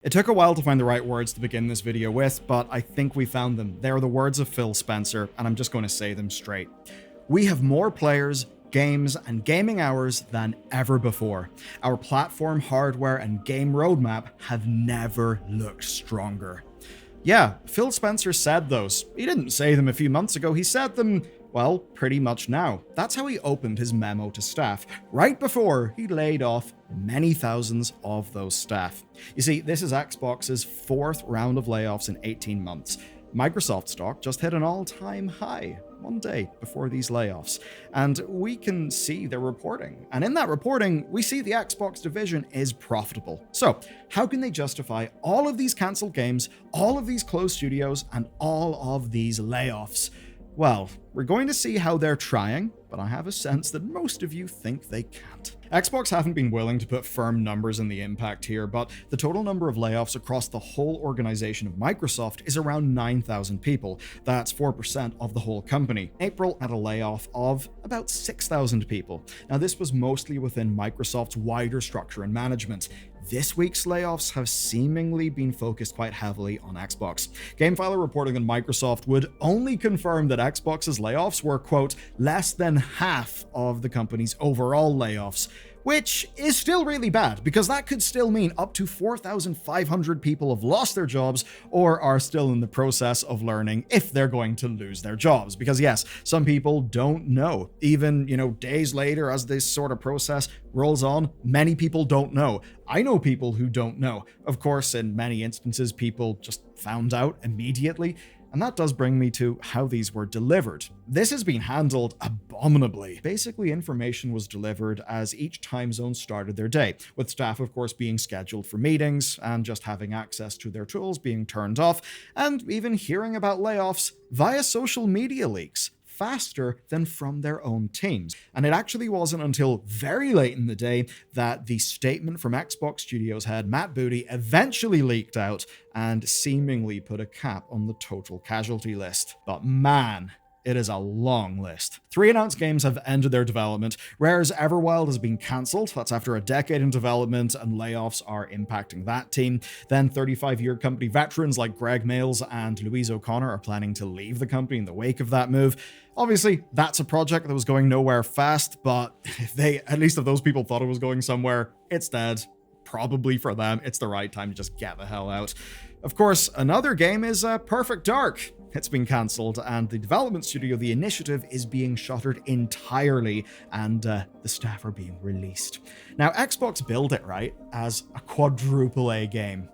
It took a while to find the right words to begin this video with, but I think we found them. They are the words of Phil Spencer, and I'm just going to say them straight. We have more players, games, and gaming hours than ever before. Our platform, hardware, and game roadmap have never looked stronger. Yeah, Phil Spencer said those. He didn't say them a few months ago, he said them, well, pretty much now. That's how he opened his memo to staff, right before he laid off many thousands of those staff. You see, this is Xbox's fourth round of layoffs in 18 months. Microsoft stock just hit an all-time high one day before these layoffs, and we can see their reporting. And in that reporting, we see the Xbox division is profitable. So, how can they justify all of these cancelled games, all of these closed studios, and all of these layoffs? Well, we're going to see how they're trying, but I have a sense that most of you think they can't. Xbox haven't been willing to put firm numbers in the impact here, but the total number of layoffs across the whole organization of Microsoft is around 9,000 people. That's 4% of the whole company. April had a layoff of about 6,000 people. Now, this was mostly within Microsoft's wider structure and management. This week's layoffs have seemingly been focused quite heavily on Xbox. GameFiler reporting that Microsoft would only confirm that Xbox's layoffs were, quote, less than half of the company's overall layoffs, which is still really bad, because that could still mean up to 4,500 people have lost their jobs or are still in the process of learning if they're going to lose their jobs. Because yes, some people don't know. Even, days later as this sort of process rolls on, many people don't know. I know people who don't know. Of course, in many instances, people just found out immediately. And that does bring me to how these were delivered. This has been handled abominably. Basically, information was delivered as each time zone started their day, with staff, of course, being scheduled for meetings and just having access to their tools being turned off, and even hearing about layoffs via social media leaks, faster than from their own teams. And it actually wasn't until very late in the day that the statement from Xbox Studios head Matt Booty eventually leaked out and seemingly put a cap on the total casualty list. But man, it is a long list. 3 announced games have ended their development. Rare's Everwild has been cancelled. That's after a decade in development, and layoffs are impacting that team. Then 35-year company veterans like Greg Mails and Louise O'Connor are planning to leave the company in the wake of that move. Obviously, that's a project that was going nowhere fast, but at least if those people thought it was going somewhere, it's dead. Probably for them, it's the right time to just get the hell out. Of course, another game is Perfect Dark. It's been cancelled, and the development studio, The Initiative, is being shuttered entirely, and the staff are being released. Now, Xbox billed it, right, as a quadruple A game.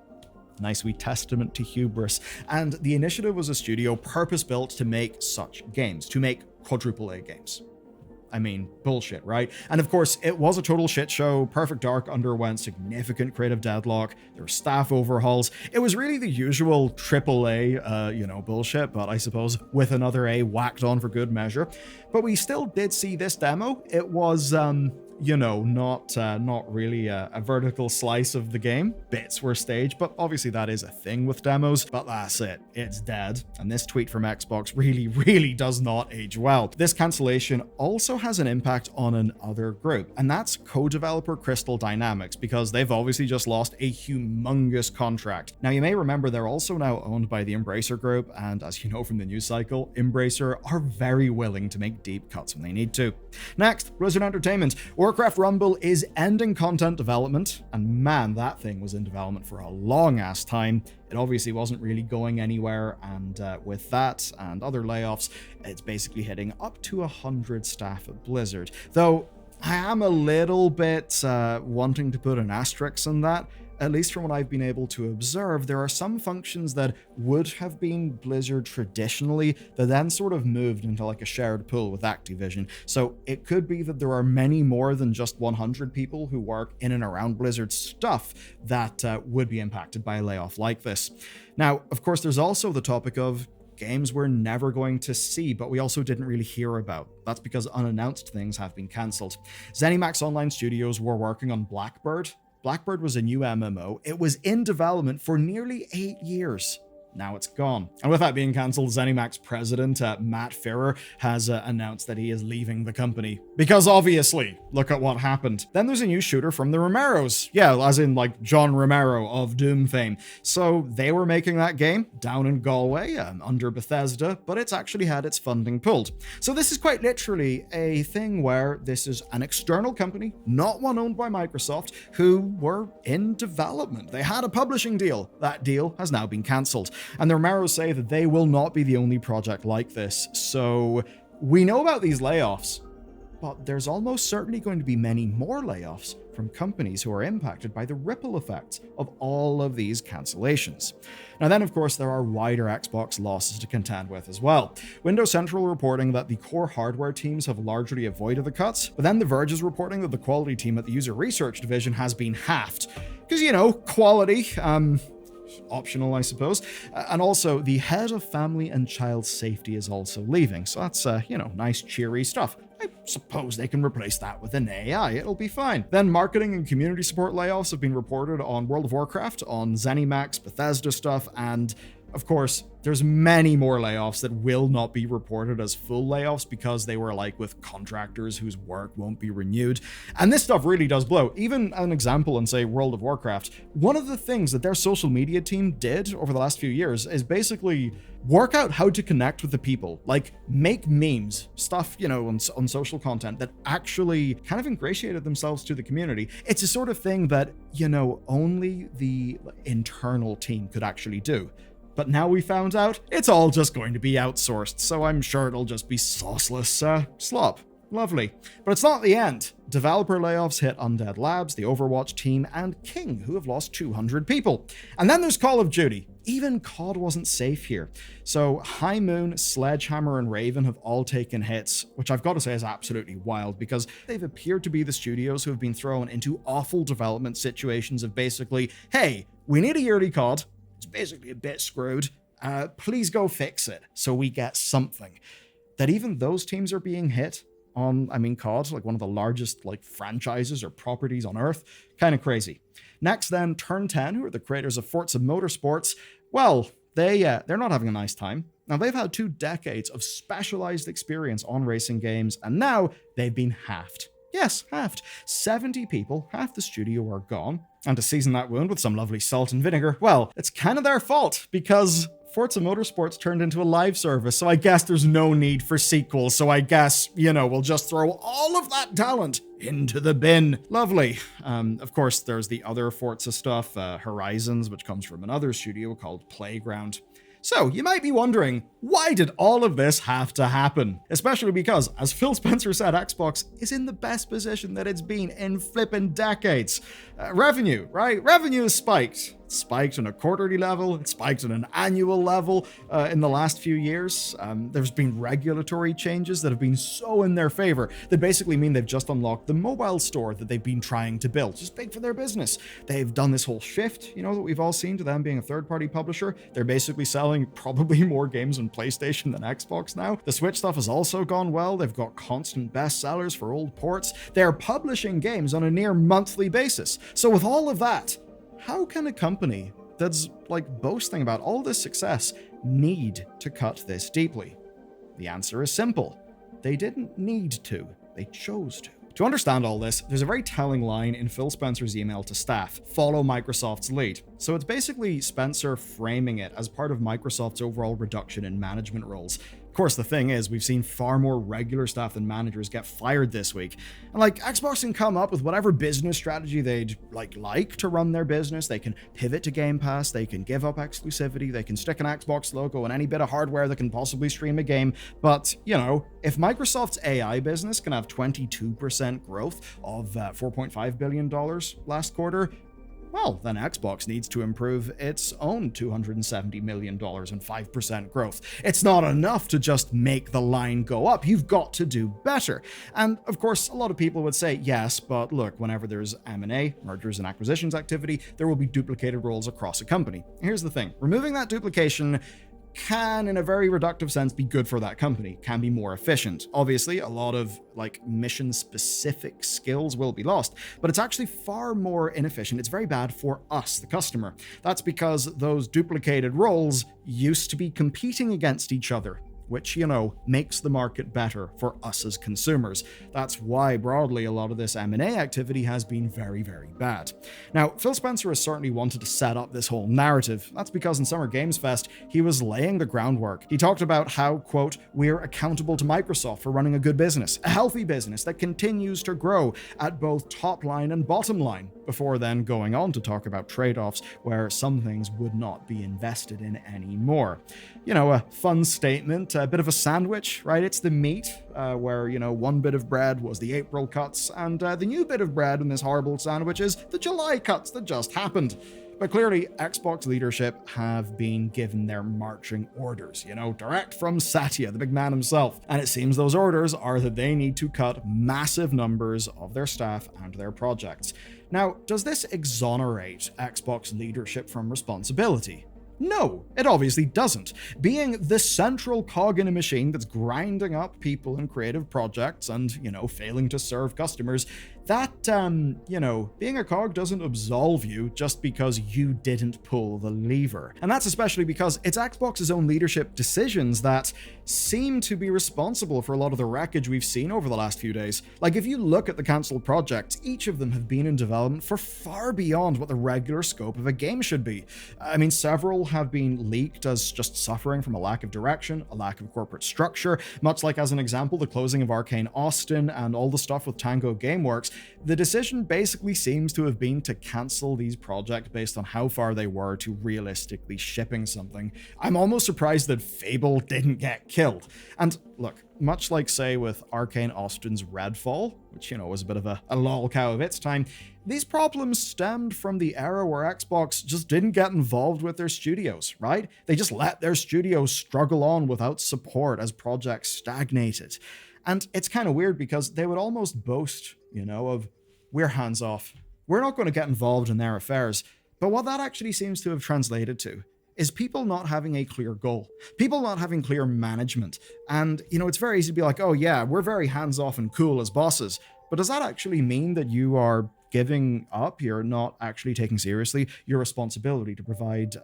Nice wee testament to hubris. And The Initiative was a studio purpose-built to make such games, to make quadruple A games. I mean, bullshit, right? And of course, it was a total shit show. Perfect Dark underwent significant creative deadlock. There were staff overhauls. It was really the usual AAA, bullshit, but I suppose with another A whacked on for good measure. But we still did see this demo. It was, not really a vertical slice of the game. Bits were staged, but obviously that is a thing with demos, but that's it. It's dead. And this tweet from Xbox really does not age well. This cancellation also has an impact on another group, and that's co-developer Crystal Dynamics, because they've obviously just lost a humongous contract. Now, you may remember they're also now owned by the Embracer Group, and as you know from the news cycle, Embracer are very willing to make deep cuts when they need to. Next, Blizzard Entertainment. Warcraft Rumble is ending content development, and man, that thing was in development for a long-ass time. It obviously wasn't really going anywhere, and with that and other layoffs, it's basically hitting up to 100 staff at Blizzard. Though, I am a little bit wanting to put an asterisk on that. At least from what I've been able to observe, there are some functions that would have been Blizzard traditionally that then sort of moved into like a shared pool with Activision. So it could be that there are many more than just 100 people who work in and around Blizzard stuff that would be impacted by a layoff like this. Now, of course, there's also the topic of games we're never going to see, but we also didn't really hear about. That's because unannounced things have been cancelled. ZeniMax Online Studios were working on Blackbird. Blackbird was a new MMO. It was in development for nearly 8 years. Now it's gone. And with that being cancelled, ZeniMax president Matt Ferrer has announced that he is leaving the company. Because obviously, look at what happened. Then there's a new shooter from the Romeros. Yeah, as in like John Romero of Doom fame. So they were making that game down in Galway under Bethesda, but it's actually had its funding pulled. So this is quite literally a thing where this is an external company, not one owned by Microsoft, who were in development. They had a publishing deal. That deal has now been cancelled. And the Romeros say that they will not be the only project like this. So we know about these layoffs, but there's almost certainly going to be many more layoffs from companies who are impacted by the ripple effects of all of these cancellations. Now then, of course, there are wider Xbox losses to contend with as well. Windows Central reporting that the core hardware teams have largely avoided the cuts, but then The Verge is reporting that the quality team at the user research division has been halved. Because, you know, quality, optional, I suppose. And also, the head of family and child safety is also leaving. So that's, you know, nice, cheery stuff. I suppose they can replace that with an AI. It'll be fine. Then marketing and community support layoffs have been reported on World of Warcraft, on ZeniMax, Bethesda stuff, and of course, there's many more layoffs that will not be reported as full layoffs because they were like with contractors whose work won't be renewed. And this stuff really does blow. Even an example in, say, World of Warcraft, one of the things that their social media team did over the last few years is basically work out how to connect with the people, like make memes, stuff, you know, on social content that actually kind of ingratiated themselves to the community. It's a sort of thing that, you know, only the internal team could actually do. But now we found out it's all just going to be outsourced, so I'm sure it'll just be sauceless slop. Lovely. But it's not the end. Developer layoffs hit Undead Labs, the Overwatch team, and King, who have lost 200 people. And then there's Call of Duty. Even COD wasn't safe here. So High Moon, Sledgehammer, and Raven have all taken hits, which I've got to say is absolutely wild because they've appeared to be the studios who have been thrown into awful development situations of basically, hey, we need a yearly COD. It's basically a bit screwed. Please go fix it so we get something. That even those teams are being hit on, I mean, COD, like one of the largest like franchises or properties on Earth. Kind of crazy. Next then, Turn 10, who are the creators of Forza Motorsports. Well, they're not having a nice time. Now, they've had 2 decades of specialized experience on racing games, and now they've been halved. Yes, halved. 70 people, half the studio are gone. And to season that wound with some lovely salt and vinegar, well, it's kind of their fault, because Forza Motorsports turned into a live service, so I guess there's no need for sequels, so I guess, you know, we'll just throw all of that talent into the bin. Lovely. Of course, there's the other Forza stuff, Horizons, which comes from another studio called Playground. So, you might be wondering, why did all of this have to happen? Especially because, as Phil Spencer said, Xbox is in the best position that it's been in flippin' decades. Revenue, right? Revenue has spiked. It spiked on a quarterly level, it spiked on an annual level in the last few years. There's been regulatory changes that have been so in their favor that basically mean they've just unlocked the mobile store that they've been trying to build. Just big for their business. They've done this whole shift, you know, that we've all seen to them being a third-party publisher. They're basically selling probably more games on PlayStation than Xbox now. The Switch stuff has also gone well. They've got constant bestsellers for old ports. They're publishing games on a near monthly basis. So with all of that, how can a company that's like boasting about all this success need to cut this deeply? The answer is simple. They didn't need to. They chose to. To understand all this, there's a very telling line in Phil Spencer's email to staff: follow Microsoft's lead. So it's basically Spencer framing it as part of Microsoft's overall reduction in management roles. Of course, the thing is, we've seen far more regular staff than managers get fired this week. And like, Xbox can come up with whatever business strategy they'd like to run their business. They can pivot to Game Pass, they can give up exclusivity, they can stick an Xbox logo on any bit of hardware that can possibly stream a game. But, you know, if Microsoft's AI business can have 22% growth of $4.5 billion last quarter, well, then Xbox needs to improve its own $270 million and 5% growth. It's not enough to just make the line go up. You've got to do better. And of course, a lot of people would say, yes, but look, whenever there's M&A, mergers and acquisitions activity, there will be duplicated roles across a company. Here's the thing. Removing that duplication can, in a very reductive sense, be good for that company, can be more efficient. Obviously, a lot of mission-specific skills will be lost, but it's actually far more inefficient. It's very bad for us, the customer. That's because those duplicated roles used to be competing against each other, which, makes the market better for us as consumers. That's why, broadly, a lot of this M&A activity has been very, very bad. Now, Phil Spencer has certainly wanted to set up this whole narrative. That's because in Summer Games Fest, he was laying the groundwork. He talked about how, quote, "We're accountable to Microsoft for running a good business, a healthy business that continues to grow at both top line and bottom line," before then going on to talk about trade-offs where some things would not be invested in anymore. A fun statement, a bit of a sandwich, right? It's the meat, where, one bit of bread was the April cuts, and the new bit of bread in this horrible sandwich is the July cuts that just happened. But clearly, Xbox leadership have been given their marching orders, direct from Satya, the big man himself. And it seems those orders are that they need to cut massive numbers of their staff and their projects. Now, does this exonerate Xbox leadership from responsibility? No, it obviously doesn't. Being the central cog in a machine that's grinding up people in creative projects and, failing to serve customers, that, being a cog doesn't absolve you just because you didn't pull the lever. And that's especially because it's Xbox's own leadership decisions that seem to be responsible for a lot of the wreckage we've seen over the last few days. If you look at the cancelled projects, each of them have been in development for far beyond what the regular scope of a game should be. Several have been leaked as just suffering from a lack of direction, a lack of corporate structure, much like, as an example, the closing of Arcane Austin and all the stuff with Tango Gameworks. The decision basically seems to have been to cancel these projects based on how far they were to realistically shipping something. I'm almost surprised that Fable didn't get killed. And look, much like, say, with Arcane Austin's Redfall, which, was a bit of a lol cow of its time, these problems stemmed from the era where Xbox just didn't get involved with their studios, right? They just let their studios struggle on without support as projects stagnated. And it's kind of weird because they would almost boast, of, "We're hands off. We're not going to get involved in their affairs." But what that actually seems to have translated to is people not having a clear goal, people not having clear management. And, it's very easy to be like, "Oh yeah, we're very hands off and cool as bosses." But does that actually mean that you are giving up? You're not actually taking seriously your responsibility to provide,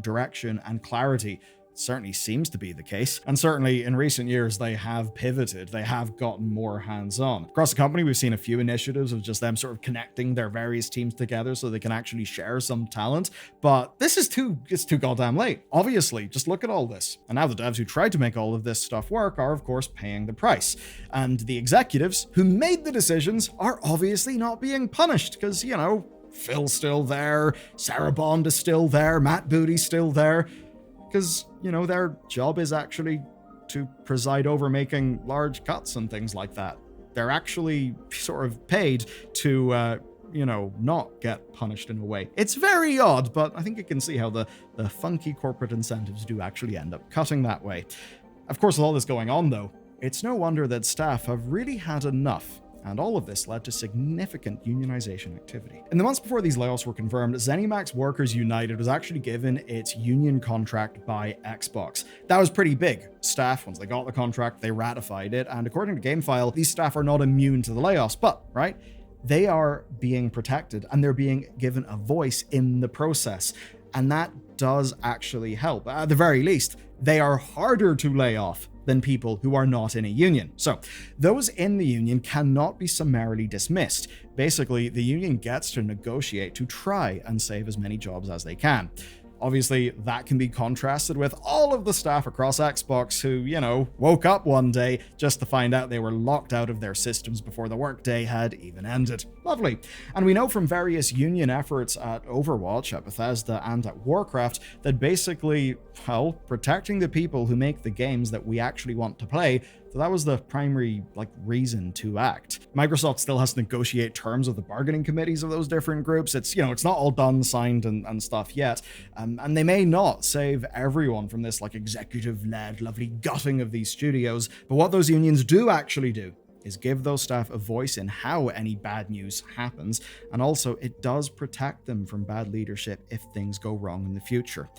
direction and clarity? Certainly seems to be the case. And certainly in recent years, they have pivoted. They have gotten more hands-on. Across the company, we've seen a few initiatives of just them sort of connecting their various teams together so they can actually share some talent. But this is it's too goddamn late. Obviously, just look at all this. And now the devs who tried to make all of this stuff work are, of course, paying the price. And the executives who made the decisions are obviously not being punished because, Phil's still there, Sarah Bond is still there, Matt Booty's still there. Because, their job is actually to preside over making large cuts and things like that. They're actually sort of paid to, not get punished in a way. It's very odd, but I think you can see how the funky corporate incentives do actually end up cutting that way. Of course, with all this going on, though, it's no wonder that staff have really had enough. And all of this led to significant unionization activity. In the months before these layoffs were confirmed, ZeniMax Workers United was actually given its union contract by Xbox. That was pretty big. Staff, once they got the contract, they ratified it, and according to GameFile, these staff are not immune to the layoffs, but, right, they are being protected, and they're being given a voice in the process. And that does actually help. At the very least, they are harder to lay off than people who are not in a union. So those in the union cannot be summarily dismissed. Basically, the union gets to negotiate to try and save as many jobs as they can. Obviously, that can be contrasted with all of the staff across Xbox who, woke up one day just to find out they were locked out of their systems before the workday had even ended. Lovely. And we know from various union efforts at Overwatch, at Bethesda, and at Warcraft that basically, protecting the people who make the games that we actually want to play, so that was the primary reason to act. Microsoft still has to negotiate terms with the bargaining committees of those different groups. It's, it's not all done, signed, and stuff yet. And they may not save everyone from this executive-led lovely gutting of these studios. But what those unions do actually do is give those staff a voice in how any bad news happens. And also, it does protect them from bad leadership if things go wrong in the future.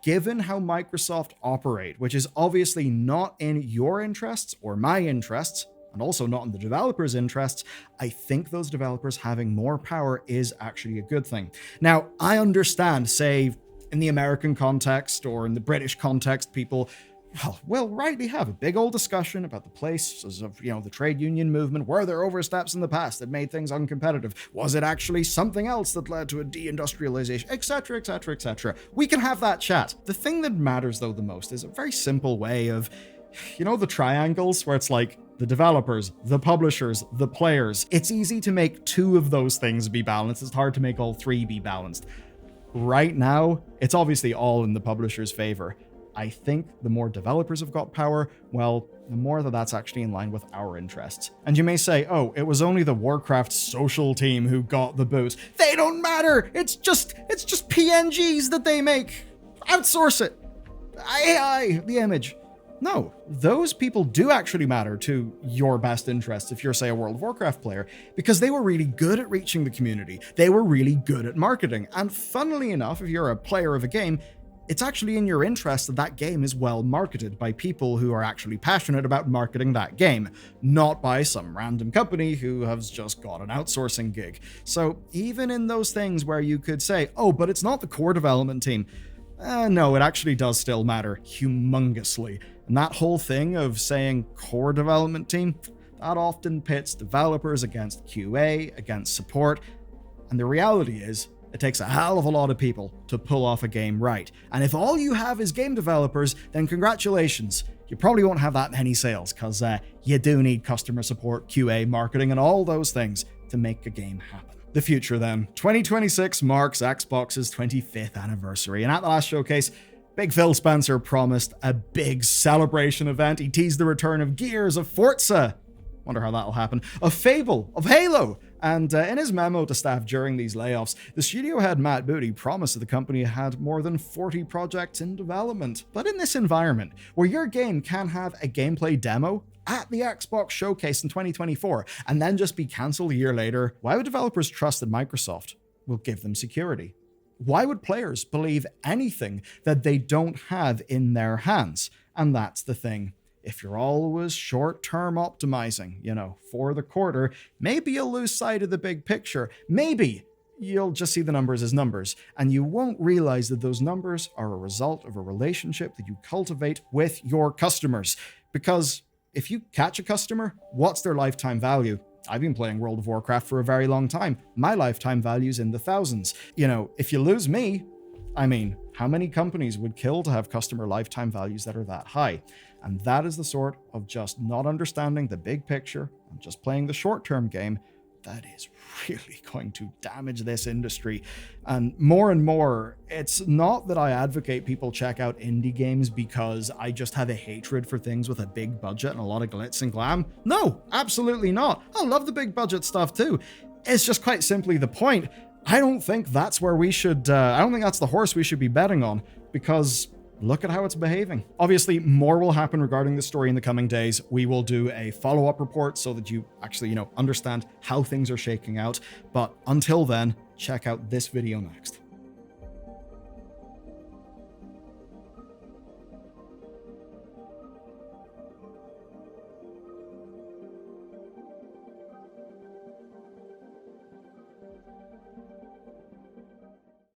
given how Microsoft operate, which is obviously not in your interests or my interests, and also not in the developers' interests, I think those developers having more power is actually a good thing. Now, I understand, say, in the American context or in the British context, people will rightly have a big old discussion about the places of, the trade union movement. Were there oversteps in the past that made things uncompetitive? Was it actually something else that led to a deindustrialization, etc., etc., etc.? We can have that chat. The thing that matters, though, the most is a very simple way of, the triangles where it's like the developers, the publishers, the players. It's easy to make two of those things be balanced. It's hard to make all three be balanced. Right now, it's obviously all in the publisher's favor. I think the more developers have got power, well, the more that's actually in line with our interests. And you may say, oh, it was only the Warcraft social team who got the boost. They don't matter! It's just PNGs that they make! Outsource it! AI, the image. No, those people do actually matter to your best interests if you're, say, a World of Warcraft player, because they were really good at reaching the community. They were really good at marketing. And funnily enough, if you're a player of a game, it's actually in your interest that that game is well marketed by people who are actually passionate about marketing that game, not by some random company who has just got an outsourcing gig. So even in those things where you could say, oh, but it's not the core development team, no, it actually does still matter humongously. And that whole thing of saying core development team, that often pits developers against QA, against support. And the reality is, it takes a hell of a lot of people to pull off a game right. And if all you have is game developers, then congratulations. You probably won't have that many sales, because you do need customer support, QA, marketing, and all those things to make a game happen. The future then. 2026 marks Xbox's 25th anniversary, and at the last showcase, Big Phil Spencer promised a big celebration event. He teased the return of Gears, of Forza, wonder how that'll happen, of Fable, of Halo. And in his memo to staff during these layoffs, the studio head Matt Booty promised that the company had more than 40 projects in development. But in this environment, where your game can have a gameplay demo at the Xbox showcase in 2024 and then just be cancelled a year later, why would developers trust that Microsoft will give them security? Why would players believe anything that they don't have in their hands? And that's the thing. If you're always short-term optimizing, for the quarter, maybe you'll lose sight of the big picture. Maybe you'll just see the numbers as numbers, and you won't realize that those numbers are a result of a relationship that you cultivate with your customers. Because if you catch a customer, what's their lifetime value? I've been playing World of Warcraft for a very long time. My lifetime value's in the thousands. If you lose me, how many companies would kill to have customer lifetime values that are that high? And that is the sort of just not understanding the big picture and just playing the short-term game that is really going to damage this industry. And more, it's not that I advocate people check out indie games because I just have a hatred for things with a big budget and a lot of glitz and glam. No, absolutely not. I love the big budget stuff too. It's just quite simply the point. I don't think that's where we should, I don't think that's the horse we should be betting on, because look at how it's behaving. Obviously, more will happen regarding this story in the coming days. We will do a follow-up report so that you actually, understand how things are shaking out. But until then, check out this video next.